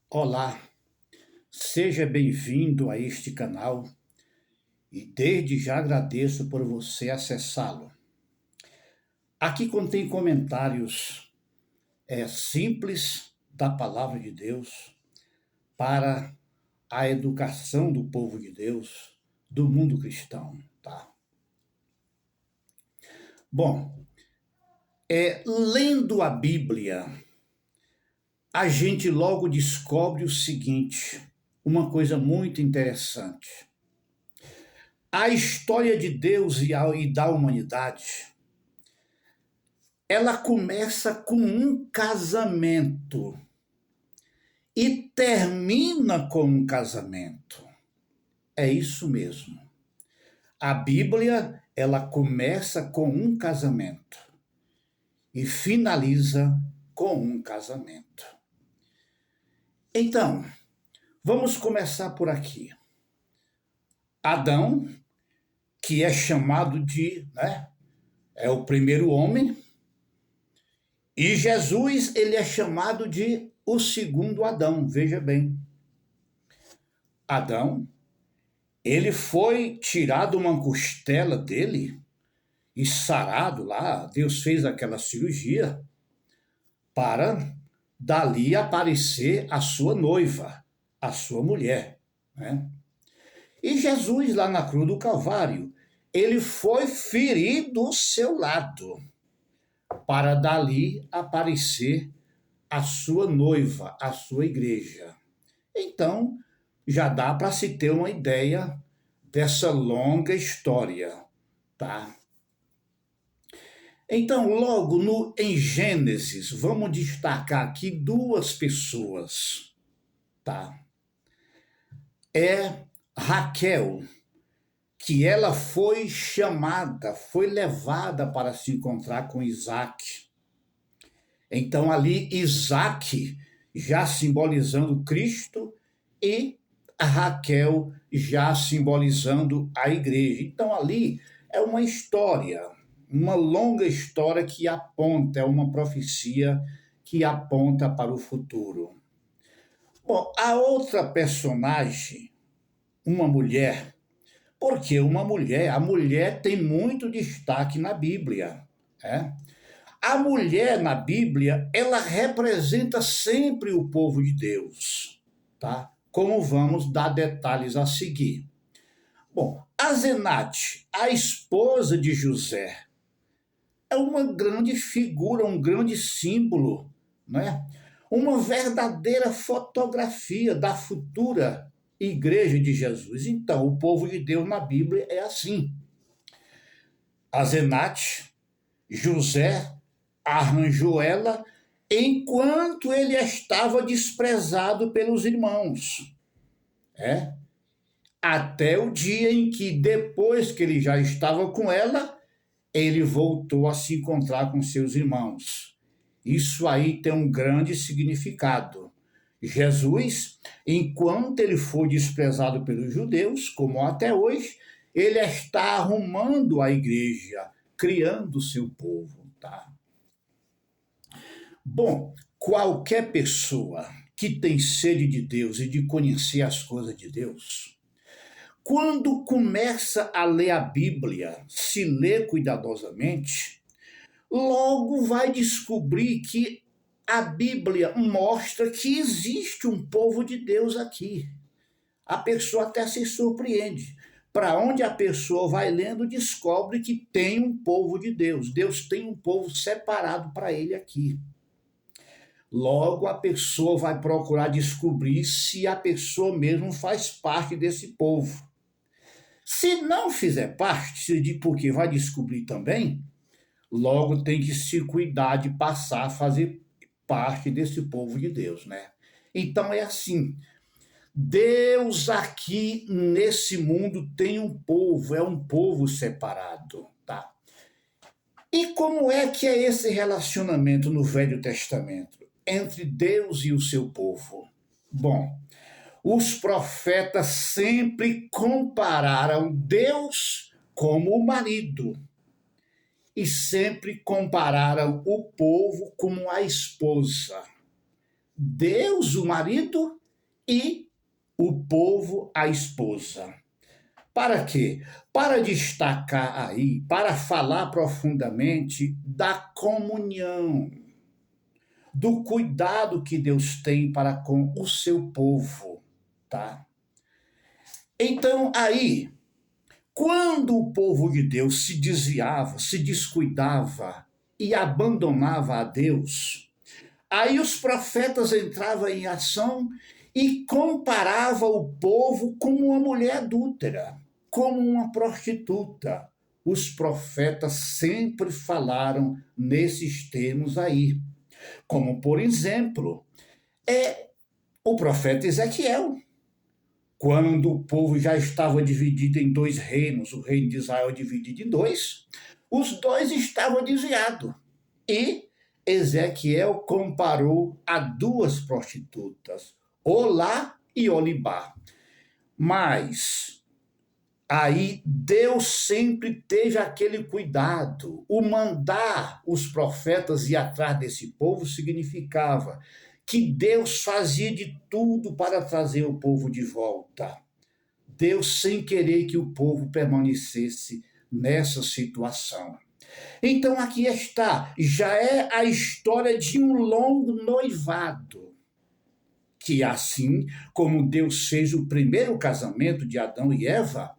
Olá, seja bem-vindo a este canal e desde já agradeço por você acessá-lo. Aqui contém comentários simples da palavra de Deus para a educação do povo de Deus, do mundo cristão, tá? Bom, lendo a Bíblia, a gente logo descobre o seguinte, uma coisa muito interessante. A história de Deus e da humanidade, ela começa com um casamento e termina com um casamento. É isso mesmo. A Bíblia, ela começa com um casamento e finaliza com um casamento. Então, vamos começar por aqui. Adão, que é chamado é o primeiro homem, e Jesus, ele é chamado de o segundo Adão, veja bem. Adão, ele foi tirado uma costela dele e sarado lá, Deus fez aquela cirurgia para dali aparecer a sua noiva, a sua mulher, né? E Jesus lá na cruz do Calvário, ele foi ferido do seu lado para dali aparecer a sua noiva, a sua igreja. Então, já dá para se ter uma ideia dessa longa história, tá? Então, logo em Gênesis, vamos destacar aqui duas pessoas, tá? É Raquel, que ela foi chamada, foi levada para se encontrar com Isaac. Então, ali, Isaac já simbolizando Cristo e a Raquel já simbolizando a igreja. Então, ali é uma história, uma longa história que aponta, é uma profecia que aponta para o futuro. Bom, a outra personagem, uma mulher, porque a mulher tem muito destaque na Bíblia, né? A mulher na Bíblia, ela representa sempre o povo de Deus, tá? Como vamos dar detalhes a seguir. Bom, Azenate, a esposa de José, é uma grande figura, um grande símbolo, né? Uma verdadeira fotografia da futura igreja de Jesus. Então, o povo de Deus na Bíblia é assim. Azenate, José arranjou ela enquanto ele estava desprezado pelos irmãos. É? Até o dia em que, depois que ele já estava com ela, ele voltou a se encontrar com seus irmãos. Isso aí tem um grande significado. Jesus, enquanto ele foi desprezado pelos judeus, como até hoje, ele está arrumando a igreja, criando o seu povo, tá? Bom, qualquer pessoa que tem sede de Deus e de conhecer as coisas de Deus, quando começa a ler a Bíblia, se lê cuidadosamente, logo vai descobrir que a Bíblia mostra que existe um povo de Deus aqui. A pessoa até se surpreende. Para onde a pessoa vai lendo, descobre que tem um povo de Deus. Deus tem um povo separado para ele aqui. Logo, a pessoa vai procurar descobrir se a pessoa mesmo faz parte desse povo. Se não fizer parte, porque vai descobrir também, logo tem que se cuidar de passar a fazer parte desse povo de Deus, né? Então é assim, Deus aqui nesse mundo tem um povo, é um povo separado, tá? E como é que é esse relacionamento no Velho Testamento entre Deus e o seu povo? Bom, os profetas sempre compararam Deus como o marido e sempre compararam o povo como a esposa. Deus, o marido, e o povo, a esposa. Para quê? Para destacar aí, para falar profundamente da comunhão, do cuidado que Deus tem para com o seu povo, tá? Então, aí, quando o povo de Deus se desviava, se descuidava e abandonava a Deus, aí os profetas entravam em ação e comparavam o povo como uma mulher adúltera, como uma prostituta. Os profetas sempre falaram nesses termos aí. Como, por exemplo, o profeta Ezequiel. Quando o povo já estava dividido em dois reinos, o reino de Israel dividido em dois, os dois estavam desviados. E Ezequiel comparou a duas prostitutas, Olá e Olibá. Mas aí Deus sempre teve aquele cuidado. O mandar os profetas ir atrás desse povo significava que Deus fazia de tudo para trazer o povo de volta. Deus sem querer que o povo permanecesse nessa situação. Então aqui está, já é a história de um longo noivado, que assim como Deus fez o primeiro casamento de Adão e Eva,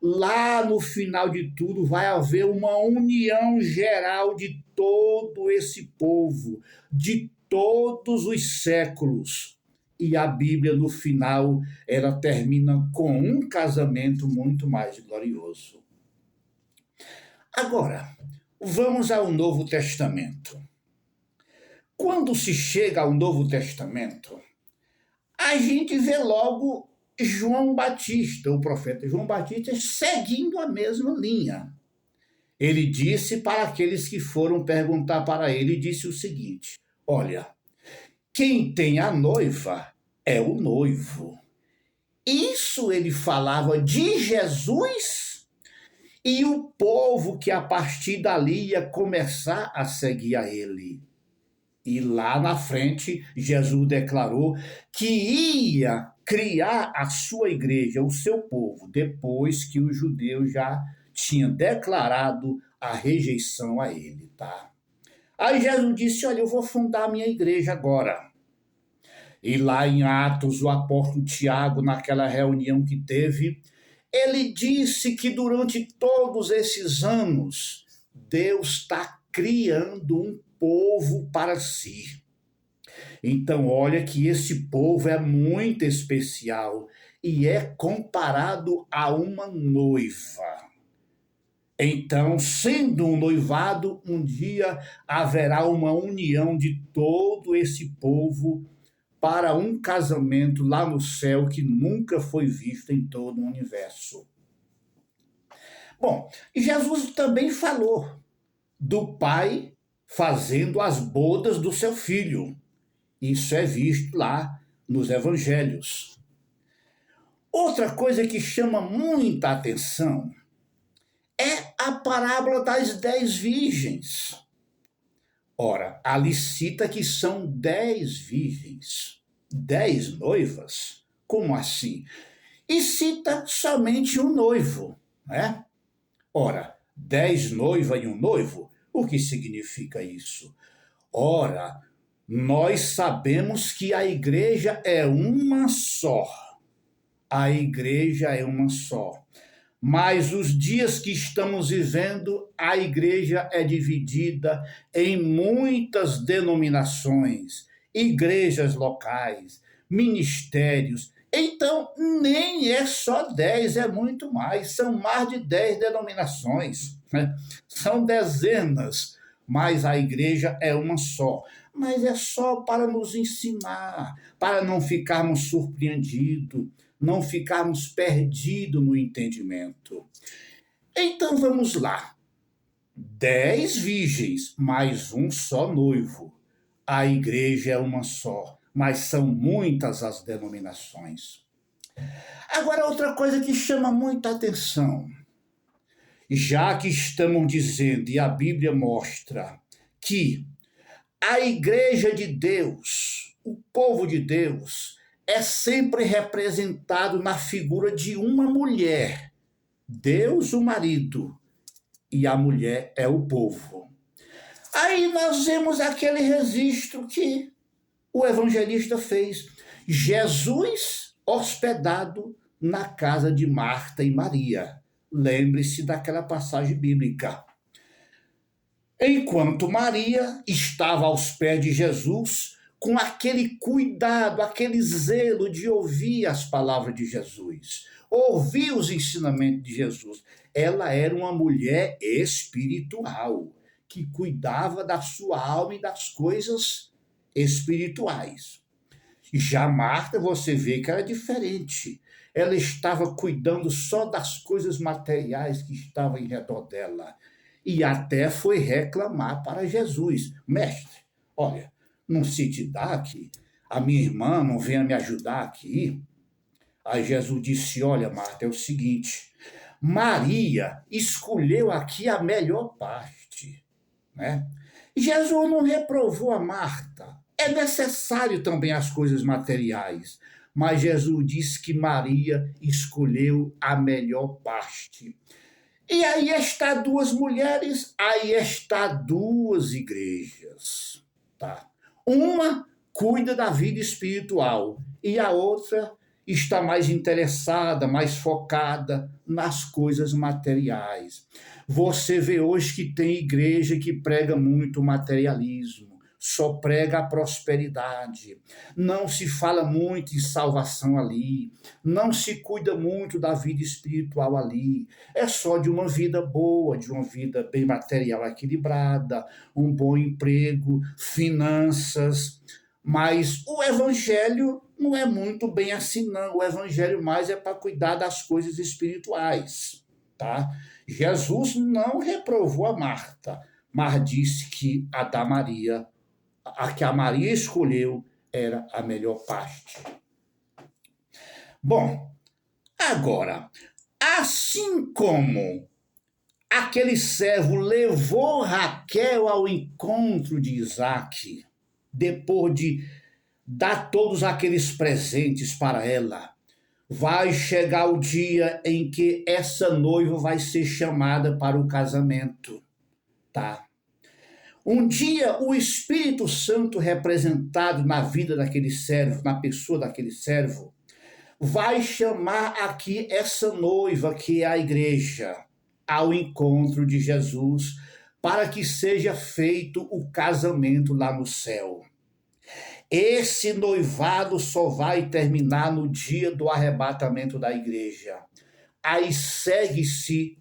lá no final de tudo vai haver uma união geral de todo esse povo, de todos os séculos. E a Bíblia, no final, ela termina com um casamento muito mais glorioso. Agora, vamos ao Novo Testamento. Quando se chega ao Novo Testamento, a gente vê logo João Batista, o profeta João Batista, seguindo a mesma linha. Ele disse para aqueles que foram perguntar para ele, disse o seguinte: olha, quem tem a noiva é o noivo. Isso ele falava de Jesus e o povo que a partir dali ia começar a seguir a ele. E lá na frente, Jesus declarou que ia criar a sua igreja, o seu povo, depois que os judeus já tinham declarado a rejeição a ele, tá? Aí Jesus disse: olha, eu vou fundar a minha igreja agora. E lá em Atos, o apóstolo Tiago, naquela reunião que teve, ele disse que durante todos esses anos, Deus está criando um povo para si. Então, olha que esse povo é muito especial e é comparado a uma noiva. Então, sendo um noivado, um dia haverá uma união de todo esse povo para um casamento lá no céu que nunca foi visto em todo o universo. Bom, Jesus também falou do pai fazendo as bodas do seu filho. Isso é visto lá nos evangelhos. Outra coisa que chama muita atenção é a parábola das 10 virgens. Ora, ali cita que são 10 virgens, 10 noivas. Como assim? E cita somente um noivo, né? Ora, 10 noivas e um noivo, o que significa isso? Ora, nós sabemos que a igreja é uma só. A igreja é uma só. Mas os dias que estamos vivendo, a igreja é dividida em muitas denominações, igrejas locais, ministérios. Então, nem é só 10, é muito mais. São mais de 10 denominações, né? São dezenas, mas a igreja é uma só. Mas é só para nos ensinar, para não ficarmos surpreendidos, não ficarmos perdidos no entendimento. Então vamos lá. 10 virgens, mais um só noivo. A igreja é uma só, mas são muitas as denominações. Agora, outra coisa que chama muita atenção. Já que estamos dizendo, e a Bíblia mostra, que a igreja de Deus, o povo de Deus é sempre representado na figura de uma mulher. Deus, o marido, e a mulher é o povo. Aí nós vemos aquele registro que o evangelista fez. Jesus hospedado na casa de Marta e Maria. Lembre-se daquela passagem bíblica. Enquanto Maria estava aos pés de Jesus, com aquele cuidado, aquele zelo de ouvir as palavras de Jesus, ouvir os ensinamentos de Jesus. Ela era uma mulher espiritual, que cuidava da sua alma e das coisas espirituais. Já Marta, você vê que era diferente. Ela estava cuidando só das coisas materiais que estavam em redor dela. E até foi reclamar para Jesus: mestre, olha, não se te dá aqui, a minha irmã não venha me ajudar aqui. Aí Jesus disse: olha, Marta, é o seguinte, Maria escolheu aqui a melhor parte, né? Jesus não reprovou a Marta. É necessário também as coisas materiais, mas Jesus disse que Maria escolheu a melhor parte. E aí está duas mulheres, aí está duas igrejas, tá? Uma cuida da vida espiritual e a outra está mais interessada, mais focada nas coisas materiais. Você vê hoje que tem igreja que prega muito materialismo, só prega a prosperidade, não se fala muito em salvação ali, não se cuida muito da vida espiritual ali, é só de uma vida boa, de uma vida bem material equilibrada, um bom emprego, finanças, mas o evangelho não é muito bem assim não, o evangelho mais é para cuidar das coisas espirituais, tá? Jesus não reprovou a Marta, mas disse que a que a Maria escolheu era a melhor parte. Bom, agora, assim como aquele servo levou Raquel ao encontro de Isaque, depois de dar todos aqueles presentes para ela, vai chegar o dia em que essa noiva vai ser chamada para o casamento, tá? Um dia, o Espírito Santo representado na vida daquele servo, na pessoa daquele servo, vai chamar aqui essa noiva, que é a igreja, ao encontro de Jesus, para que seja feito o casamento lá no céu. Esse noivado só vai terminar no dia do arrebatamento da igreja. Aí segue-se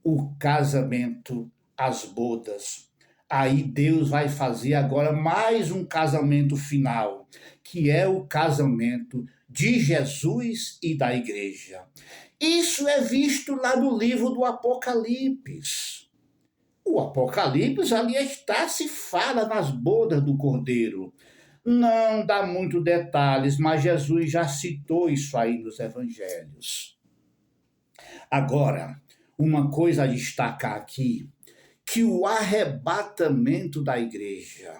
o casamento, as bodas. Aí Deus vai fazer agora mais um casamento final, que é o casamento de Jesus e da igreja. Isso é visto lá no livro do Apocalipse. O Apocalipse ali está, se fala nas bodas do Cordeiro. Não dá muito detalhes, mas Jesus já citou isso aí nos evangelhos. Agora, uma coisa a destacar aqui, que o arrebatamento da igreja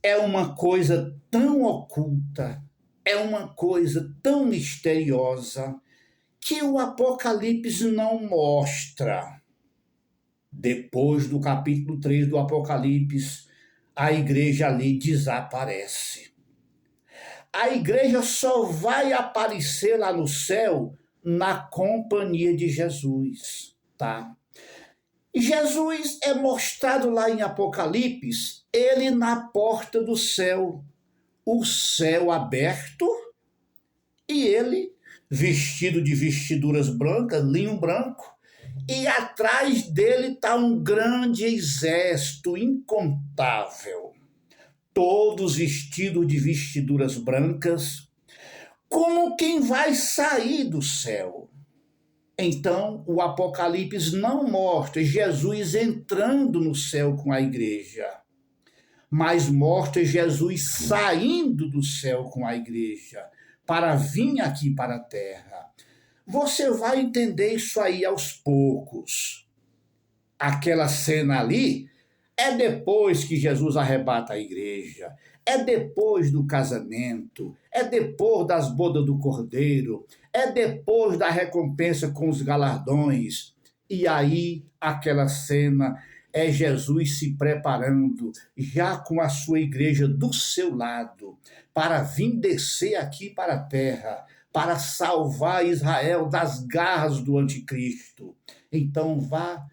é uma coisa tão oculta, é uma coisa tão misteriosa, que o Apocalipse não mostra. Depois do capítulo 3 do Apocalipse, a igreja ali desaparece. A igreja só vai aparecer lá no céu na companhia de Jesus, tá? Jesus é mostrado lá em Apocalipse, ele na porta do céu, o céu aberto e ele vestido de vestiduras brancas, linho branco, e atrás dele está um grande exército incontável, todos vestidos de vestiduras brancas, como quem vai sair do céu. Então, o Apocalipse não mostra Jesus entrando no céu com a igreja, mas mostra Jesus saindo do céu com a igreja, para vir aqui para a terra. Você vai entender isso aí aos poucos. Aquela cena ali é depois que Jesus arrebata a igreja. é depois do casamento, é depois das bodas do cordeiro, é depois da recompensa com os galardões. E aí, aquela cena é Jesus se preparando, já com a sua igreja do seu lado, para vir descer aqui para a terra, para salvar Israel das garras do anticristo. Então, vá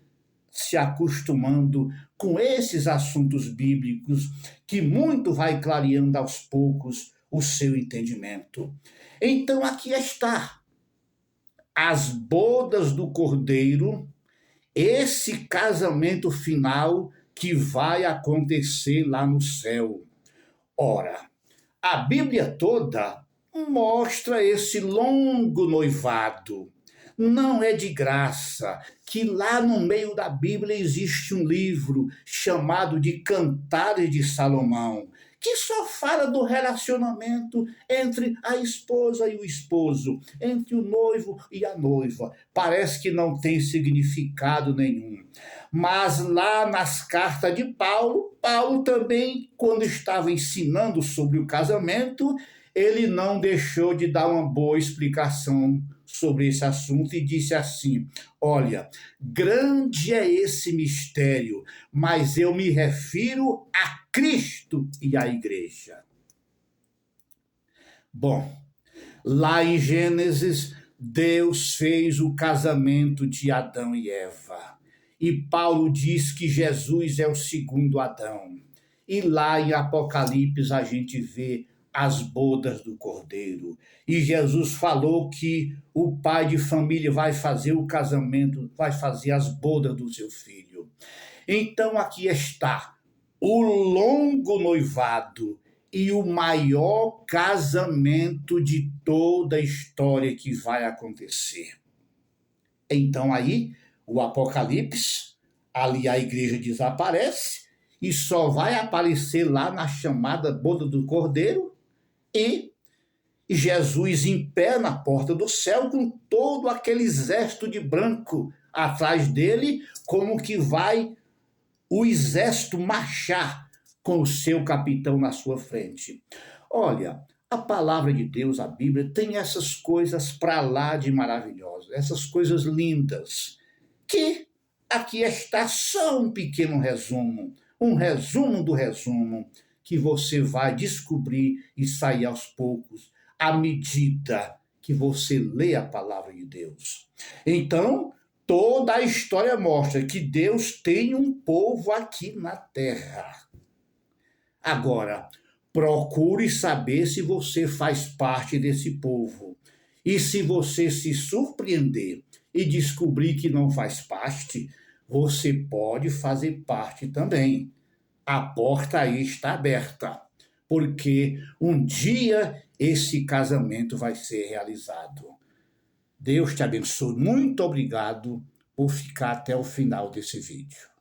se acostumando com esses assuntos bíblicos, que muito vai clareando aos poucos o seu entendimento. Então, aqui está as bodas do Cordeiro, esse casamento final que vai acontecer lá no céu. Ora, a Bíblia toda mostra esse longo noivado. Não é de graça que lá no meio da Bíblia existe um livro chamado de Cantares de Salomão, que só fala do relacionamento entre a esposa e o esposo, entre o noivo e a noiva. Parece que não tem significado nenhum. Mas lá nas cartas de Paulo, Paulo também, quando estava ensinando sobre o casamento, ele não deixou de dar uma boa explicação sobre esse assunto e disse assim: olha, grande é esse mistério, mas eu me refiro a Cristo e à igreja. Bom, lá em Gênesis, Deus fez o casamento de Adão e Eva. E Paulo diz que Jesus é o segundo Adão. E lá em Apocalipse a gente vê as bodas do Cordeiro. E Jesus falou que o pai de família vai fazer o casamento, vai fazer as bodas do seu filho. Então aqui está o longo noivado e o maior casamento de toda a história que vai acontecer. Então aí, o Apocalipse, ali a igreja desaparece e só vai aparecer lá na chamada boda do Cordeiro e Jesus em pé na porta do céu com todo aquele exército de branco atrás dele, como que vai o exército marchar com o seu capitão na sua frente. Olha, a palavra de Deus, a Bíblia, tem essas coisas para lá de maravilhosas, essas coisas lindas, que aqui está só um pequeno resumo, um resumo do resumo, que você vai descobrir e sair aos poucos, à medida que você lê a palavra de Deus. Então, toda a história mostra que Deus tem um povo aqui na terra. Agora, procure saber se você faz parte desse povo. E se você se surpreender e descobrir que não faz parte, você pode fazer parte também. A porta aí está aberta, porque um dia esse casamento vai ser realizado. Deus te abençoe. Muito obrigado por ficar até o final desse vídeo.